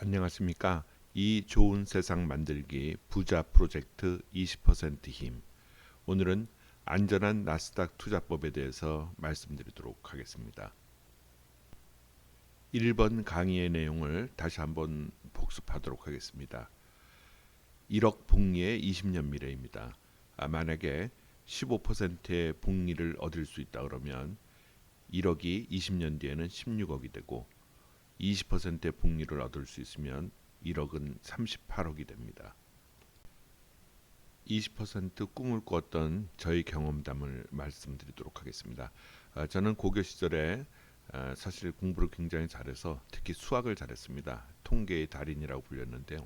안녕하십니까? 이 좋은 세상 만들기 부자 프로젝트 20% 힘. 오늘은 안전한 나스닥 투자법에 대해서 말씀드리도록 하겠습니다. 1번 강의의 내용을 다시 한번 복습하도록 하겠습니다. 1억 복리의 20년 미래입니다. 만약에 15%의 복리를 얻을 수 있다 그러면 1억이 20년 뒤에는 16억이 되고 20%의 복리를 얻을 수 있으면 1억은 38억이 됩니다. 20% 꿈을 꾸었던 저희 경험담을 말씀드리도록 하겠습니다. 저는 고교 시절에 사실 공부를 굉장히 잘해서 특히 수학을 잘했습니다. 통계의 달인이라고 불렸는데요.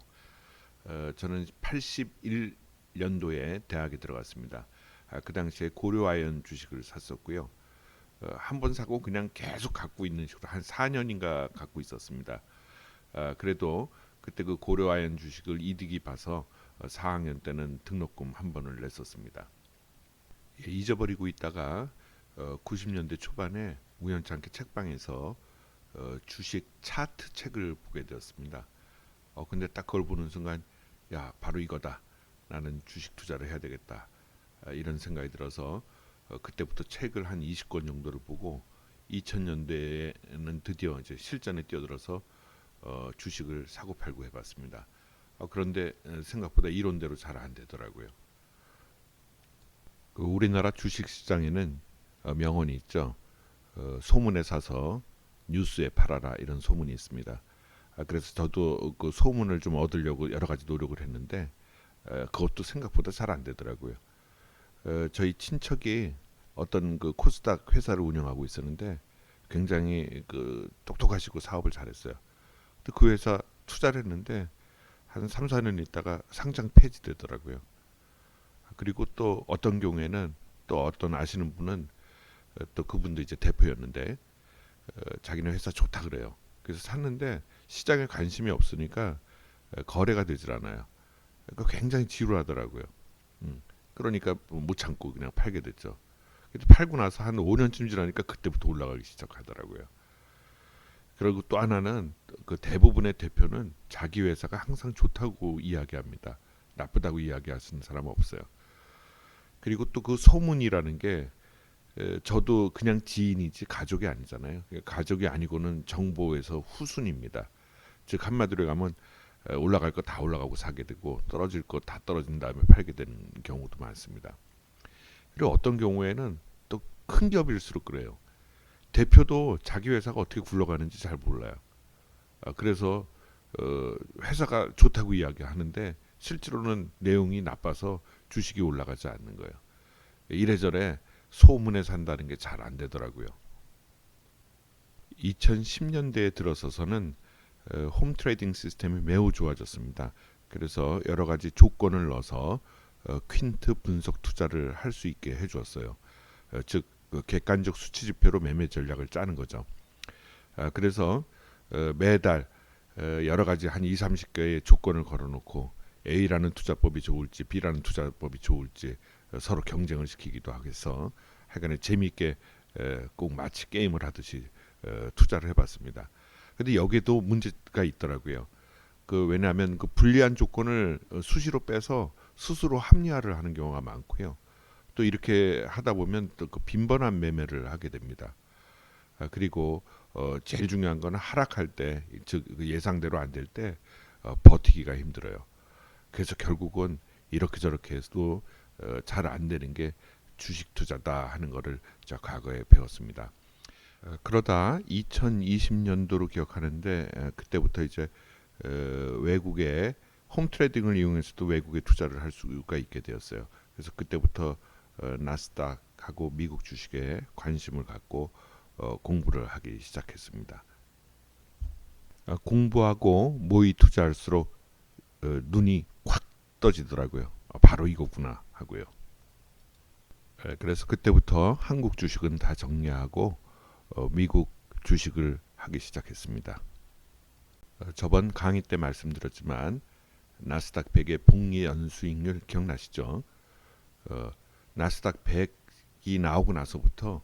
저는 81년도에 대학에 들어갔습니다. 그 당시에 고려아연 주식을 샀었고요. 한 번 사고 그냥 계속 갖고 있는 식으로 한 4년인가 갖고 있었습니다. 그래도 그때 그 고려아연 주식을 이득이 봐서 4학년 때는 등록금 한 번을 냈었습니다. 잊어버리고 있다가 90년대 초반에 우연찮게 책방에서 주식 차트 책을 보게 되었습니다. 근데 딱 그걸 보는 순간 야 바로 이거다. 나는 주식 투자를 해야 되겠다. 이런 생각이 들어서 그때부터 책을 한 20권 정도를 보고 2000년대에는 드디어 이제 실전에 뛰어들어서 주식을 사고 팔고 해봤습니다. 그런데 생각보다 이론대로 잘 안 되더라고요. 그 우리나라 주식 시장에는 명언이 있죠. 소문에 사서 뉴스에 팔아라 이런 소문이 있습니다. 그래서 저도 그 소문을 좀 얻으려고 여러 가지 노력을 했는데 그것도 생각보다 잘 안 되더라고요. 저희 친척이 어떤 그 코스닥 회사를 운영하고 있었는데 굉장히 그 똑똑하시고 사업을 잘했어요. 근데 그 회사 투자를 했는데 한 3, 4년 있다가 상장 폐지되더라고요. 그리고 또 어떤 경우에는 또 어떤 아시는 분은 또 그분도 이제 대표였는데 자기네 회사 좋다 그래요. 그래서 샀는데 시장에 관심이 없으니까 거래가 되질 않아요. 그러니까 굉장히 지루하더라고요. 음. 그러니까 못 참고 그냥 팔게 됐죠. 근데 팔고 나서 한 5년쯤 지나니까 그때부터 올라가기 시작하더라고요. 그리고 또 하나는 그 대부분의 대표는 자기 회사가 항상 좋다고 이야기합니다. 나쁘다고 이야기하시는 사람은 없어요. 그리고 또 그 소문이라는 게 저도 그냥 지인이지 가족이 아니잖아요. 가족이 아니고는 정보에서 후순입니다. 즉 한마디로 가면 올라갈 거 다 올라가고 사게 되고 떨어질 거 다 떨어진 다음에 팔게 되는 경우도 많습니다. 그리고 어떤 경우에는 또 큰 기업일수록 그래요. 대표도 자기 회사가 어떻게 굴러가는지 잘 몰라요. 그래서 회사가 좋다고 이야기하는데 실제로는 내용이 나빠서 주식이 올라가지 않는 거예요. 이래저래 소문에 산다는 게 잘 안 되더라고요. 2010년대에 들어서서는 홈 트레이딩 시스템이 매우 좋아졌습니다. 그래서 여러 가지 조건을 넣어서 퀸트 분석 투자를 할 수 있게 해주었어요. 즉 객관적 수치 지표로 매매 전략을 짜는 거죠. 그래서 매달 여러 가지 한 2, 30개의 조건을 걸어놓고 A라는 투자법이 좋을지 B라는 투자법이 좋을지 서로 경쟁을 시키기도 하겠어. 하여간에 재미있게 꼭 마치 게임을 하듯이 투자를 해봤습니다. 근데 여기에도 문제가 있더라고요. 왜냐하면 그 불리한 조건을 수시로 빼서 스스로 합리화를 하는 경우가 많고요. 또 이렇게 하다 보면 또 그 빈번한 매매를 하게 됩니다. 그리고 제일 중요한 거는 하락할 때, 즉 예상대로 안 될 때 버티기가 힘들어요. 그래서 결국은 이렇게 저렇게 해도 잘 안 되는 게 주식 투자다 하는 거를 저 과거에 배웠습니다. 그러다 2020년도로 기억하는데 그때부터 이제 외국의 홈 트레이딩을 이용해서도 외국에 투자를 할 수가 있게 되었어요. 그래서 그때부터 나스닥하고 미국 주식에 관심을 갖고 공부를 하기 시작했습니다. 공부하고 모의 투자할수록 눈이 확 떠지더라고요. 바로 이거구나 하고요. 그래서 그때부터 한국 주식은 다 정리하고 미국 주식을 하기 시작했습니다. 저번 강의 때 말씀드렸지만 나스닥 100의 복리 연수익률 기억나시죠? 나스닥 100이 나오고 나서부터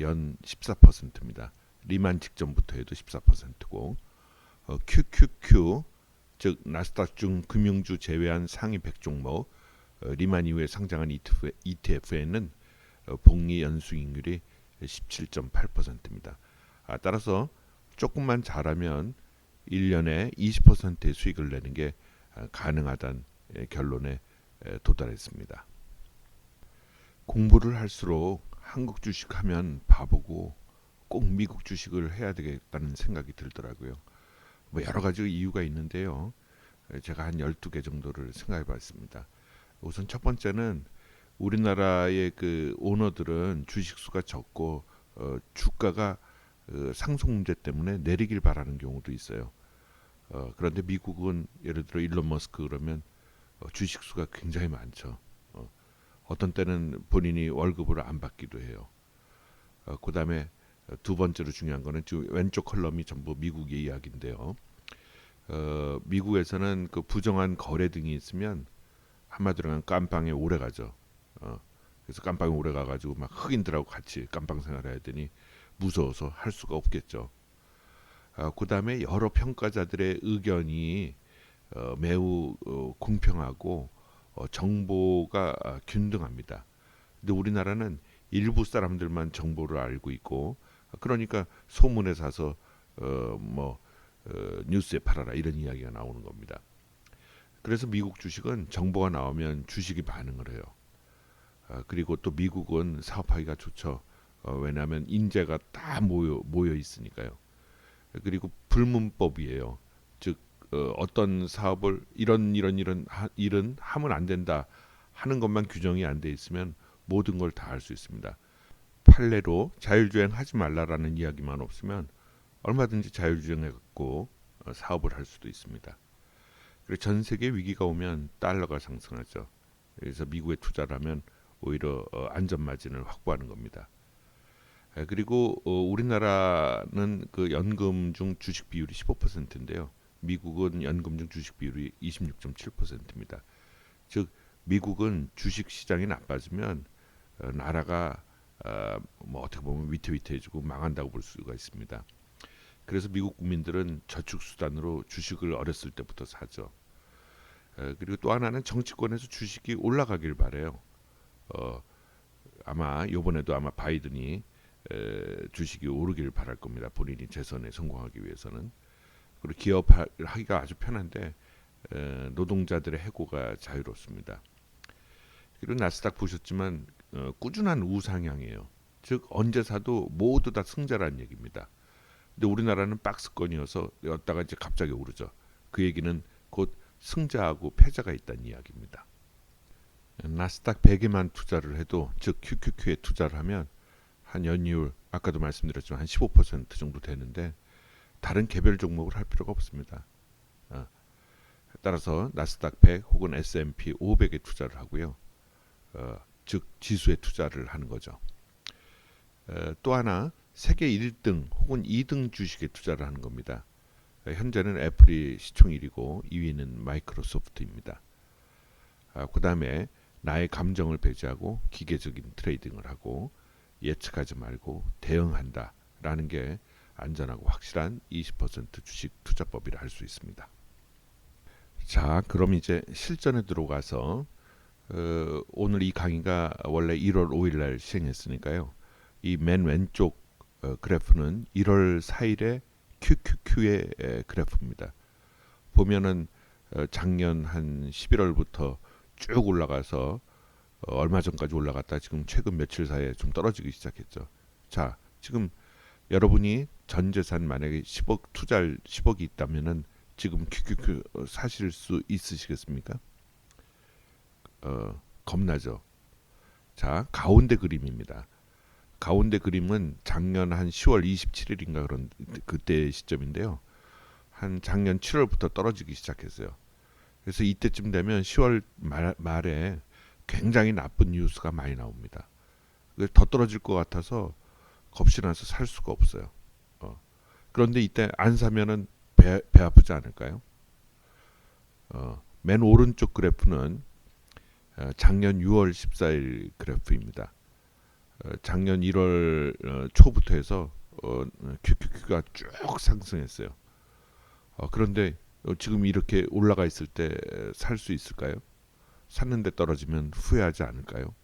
연 14%입니다. 리만 직전부터 해도 14%고 QQQ 즉 나스닥 중 금융주 제외한 상위 100종목 리만 이후에 상장한 ETF에는 복리 연수익률이 17.8%입니다. 따라서 조금만 잘하면 1년에 20%의 수익을 내는 게 가능하다는 결론에 도달했습니다. 공부를 할수록 한국 주식하면 바보고 꼭 미국 주식을 해야 되겠다는 생각이 들더라고요. 뭐 여러 가지 이유가 있는데요. 제가 한 12개 정도를 생각해 봤습니다. 우선 첫 번째는 우리나라의 그 오너들은 주식 수가 적고 주가가 상승 문제 때문에 내리길 바라는 경우도 있어요. 그런데 미국은 예를 들어 일론 머스크 그러면 주식 수가 굉장히 많죠. 어떤 때는 본인이 월급을 안 받기도 해요. 그다음에 두 번째로 중요한 거는 지금 왼쪽 컬럼이 전부 미국의 이야기인데요. 미국에서는 그 부정한 거래 등이 있으면 한마디로 하면 깜빵에 오래 가죠. 그래서 깜빵에 오래 가가지고 막 흑인들하고 같이 깜빵 생활해야 되니 무서워서 할 수가 없겠죠. 그다음에 여러 평가자들의 의견이 매우 공평하고 정보가 균등합니다. 근데 우리나라는 일부 사람들만 정보를 알고 있고 그러니까 소문에 사서 뉴스에 팔아라 이런 이야기가 나오는 겁니다. 그래서 미국 주식은 정보가 나오면 주식이 반응을 해요. 그리고 또 미국은 사업하기가 좋죠. 왜냐하면 인재가 다 모여 있으니까요. 그리고 불문법이에요. 즉 어떤 사업을 이런 일은 하면 안 된다 하는 것만 규정이 안 돼 있으면 모든 걸 다 할 수 있습니다. 판례로 자율주행 하지 말라라는 이야기만 없으면 얼마든지 자율주행해 갖고 사업을 할 수도 있습니다. 그리고 전 세계 위기가 오면 달러가 상승하죠. 그래서 미국에 투자를 하면 오히려 안전 마진을 확보하는 겁니다. 그리고 우리나라는 그 연금 중 주식 비율이 15%인데요. 미국은 연금 중 주식 비율이 26.7%입니다. 즉 미국은 주식 시장이 나빠지면 나라가 뭐 어떻게 보면 위태위태해지고 망한다고 볼 수가 있습니다. 그래서 미국 국민들은 저축 수단으로 주식을 어렸을 때부터 사죠. 그리고 또 하나는 정치권에서 주식이 올라가길 바래요. 아마 이번에도 아마 바이든이 주식이 오르길 바랄 겁니다. 본인이 재선에 성공하기 위해서는. 그리고 기업을 하기가 아주 편한데 노동자들의 해고가 자유롭습니다. 그리고 나스닥 보셨지만 꾸준한 우상향이에요. 즉 언제 사도 모두 다 승자라는 얘기입니다. 근데 우리나라는 박스권이어서 였다가 이제 갑자기 오르죠. 그 얘기는 곧 승자하고 패자가 있다는 이야기입니다. 나스닥 100에만 투자를 해도 즉 QQQ에 투자를 하면 한 연이율 아까도 말씀드렸지만 한 15% 정도 되는데 다른 개별 종목을 할 필요가 없습니다. 따라서 나스닥 100 혹은 S&P 500에 투자를 하고요. 즉 지수에 투자를 하는 거죠. 또 하나 세계 1등 혹은 2등 주식에 투자를 하는 겁니다. 현재는 애플이 시총 1위고 2위는 마이크로소프트입니다. 그 다음에 나의 감정을 배제하고 기계적인 트레이딩을 하고 예측하지 말고 대응한다라는 게 안전하고 확실한 20% 주식 투자법이라 할 수 있습니다. 자, 그럼 이제 실전에 들어가서 오늘 이 강의가 원래 1월 5일 날 시행했으니까요. 이 맨 왼쪽 그래프는 1월 4일에 QQQ의 그래프입니다. 보면은 작년 한 11월부터 쭉 올라가서 얼마 전까지 올라갔다 지금 최근 며칠 사이에 좀 떨어지기 시작했죠. 자, 지금 여러분이 전 재산 만약에 10억 투자할 10억이 있다면은 지금 QQQ 사실 수 있으시겠습니까? 겁나죠. 자, 가운데 그림입니다. 가운데 그림은 작년 한 10월 27일인가 그런 그때 시점인데요. 한 작년 7월부터 떨어지기 시작했어요. 그래서 이때쯤 되면 10월 말에 굉장히 나쁜 뉴스가 많이 나옵니다. 더 떨어질 것 같아서 겁이 나서 살 수가 없어요. 그런데 이때 안 사면은 배 아프지 않을까요? 맨 오른쪽 그래프는 작년 6월 14일 그래프입니다. 작년 1월 초부터 해서 QQQ가 쭉 상승했어요. 그런데 지금 이렇게 올라가 있을 때 살 수 있을까요? 샀는데 떨어지면 후회하지 않을까요?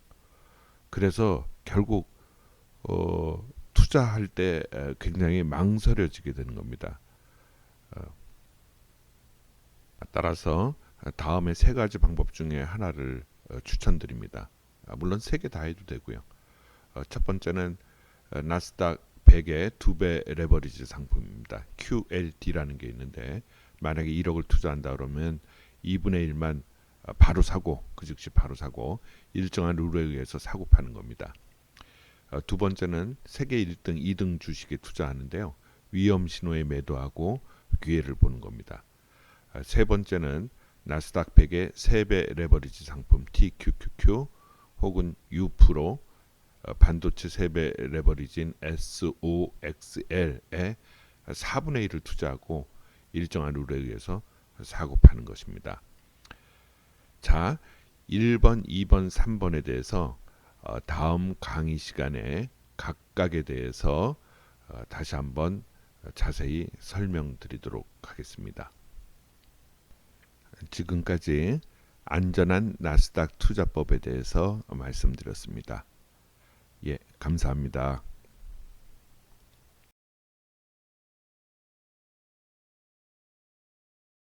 그래서 결국 투자할 때 굉장히 망설여지게 되는 겁니다. 어, 따라서 다음에 세 가지 방법 중에 하나를 추천드립니다. 물론 세 개 다 해도 되고요. 첫 번째는 나스닥 100의 2배 레버리지 상품입니다. QLD라는 게 있는데 만약에 1억을 투자한다 그러면 2분의 1만 바로 사고 그 즉시 바로 사고 일정한 룰에 의해서 사고 파는 겁니다. 두 번째는 세계 1등, 2등 주식에 투자하는데요. 위험 신호에 매도하고 기회를 보는 겁니다. 세 번째는 나스닥 100의 3배 레버리지 상품 TQQQ 혹은 U 프로 반도체 3배 레버리지인 SOXL에 4분의 1을 투자하고 일정한 룰에 의해서 사고 파는 것입니다. 자, 1번, 2번, 3번에 대해서 다음 강의 시간에 각각에 대해서 다시 한번 자세히 설명드리도록 하겠습니다. 지금까지 안전한 나스닥 투자법에 대해서 말씀드렸습니다. 예, 감사합니다.